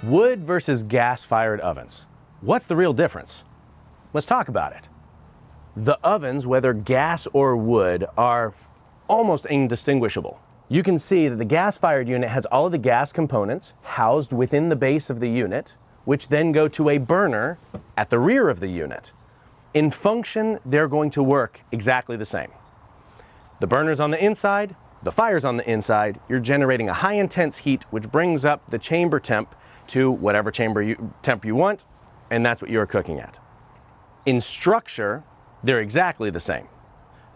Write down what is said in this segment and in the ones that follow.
Wood versus gas-fired ovens. What's the real difference? Let's talk about it. The ovens, whether gas or wood, are almost indistinguishable. You can see that the gas-fired unit has all of the gas components housed within the base of the unit, which then go to a burner at the rear of the unit. In function, they're going to work exactly the same. The burner's on the inside, the fire's on the inside, you're generating a high intense heat which brings up the chamber temp to whatever temp you want, and that's what you're cooking at. In structure, they're exactly the same.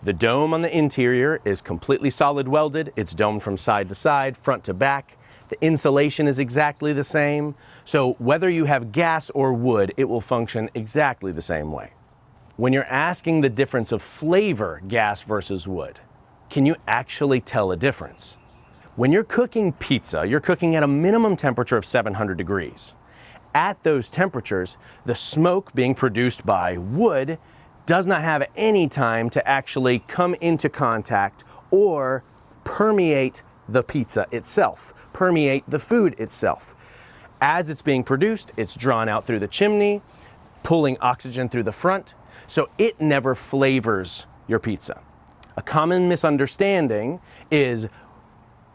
The dome on the interior is completely solid welded, it's domed from side to side, front to back. The insulation is exactly the same, so whether you have gas or wood, it will function exactly the same way. When you're asking the difference of flavor, gas versus wood, can you actually tell a difference? When you're cooking pizza, you're cooking at a minimum temperature of 700 degrees. At those temperatures, the smoke being produced by wood does not have any time to actually come into contact or permeate the pizza itself, permeate the food itself. As it's being produced, it's drawn out through the chimney, pulling oxygen through the front, so it never flavors your pizza. A common misunderstanding is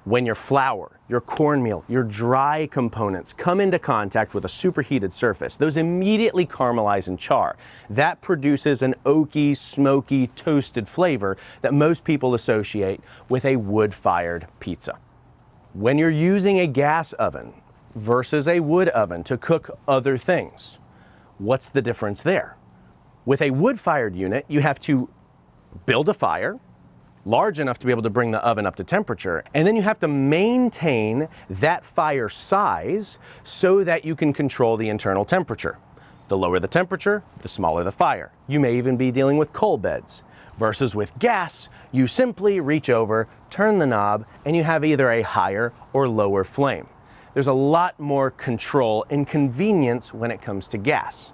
when your flour, your cornmeal, your dry components come into contact with a superheated surface, those immediately caramelize and char. That produces an oaky, smoky, toasted flavor that most people associate with a wood-fired pizza. When you're using a gas oven versus a wood oven to cook other things, what's the difference there? With a wood-fired unit, you have to build a fire large enough to be able to bring the oven up to temperature, and then you have to maintain that fire size so that you can control the internal temperature. The lower the temperature, the smaller the fire. You may even be dealing with coal beds. Versus with gas, you simply reach over, turn the knob, and you have either a higher or lower flame. There's a lot more control and convenience when it comes to gas.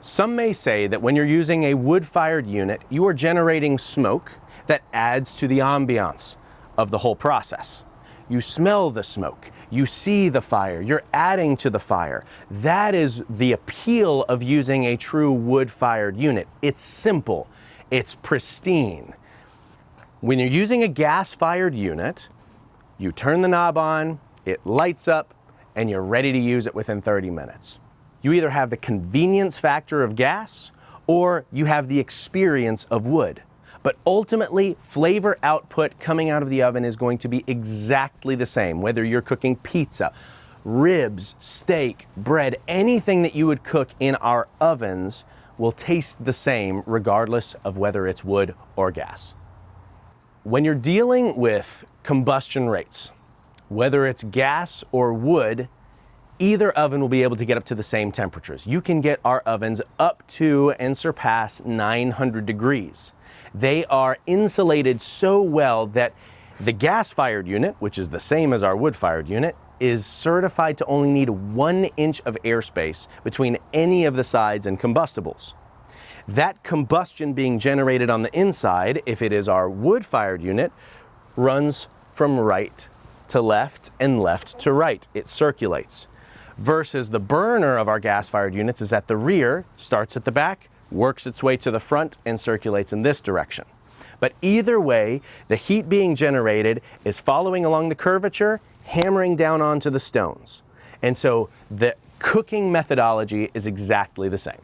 Some may say that when you're using a wood-fired unit, you are generating smoke that adds to the ambiance of the whole process. You smell the smoke, you see the fire, you're adding to the fire. That is the appeal of using a true wood-fired unit. It's simple, it's pristine. When you're using a gas-fired unit, you turn the knob on, it lights up, and you're ready to use it within 30 minutes. You either have the convenience factor of gas or you have the experience of wood. But ultimately, flavor output coming out of the oven is going to be exactly the same, whether you're cooking pizza, ribs, steak, bread, anything that you would cook in our ovens will taste the same regardless of whether it's wood or gas. When you're dealing with combustion rates, whether it's gas or wood, either oven will be able to get up to the same temperatures. You can get our ovens up to and surpass 900 degrees. They are insulated so well that the gas-fired unit, which is the same as our wood-fired unit, is certified to only need 1 inch of airspace between any of the sides and combustibles. That combustion being generated on the inside, if it is our wood-fired unit, runs from right to left and left to right. It circulates. Versus the burner of our gas-fired units is at the rear, starts at the back, works its way to the front, and circulates in this direction. But either way, the heat being generated is following along the curvature, hammering down onto the stones. And so the cooking methodology is exactly the same.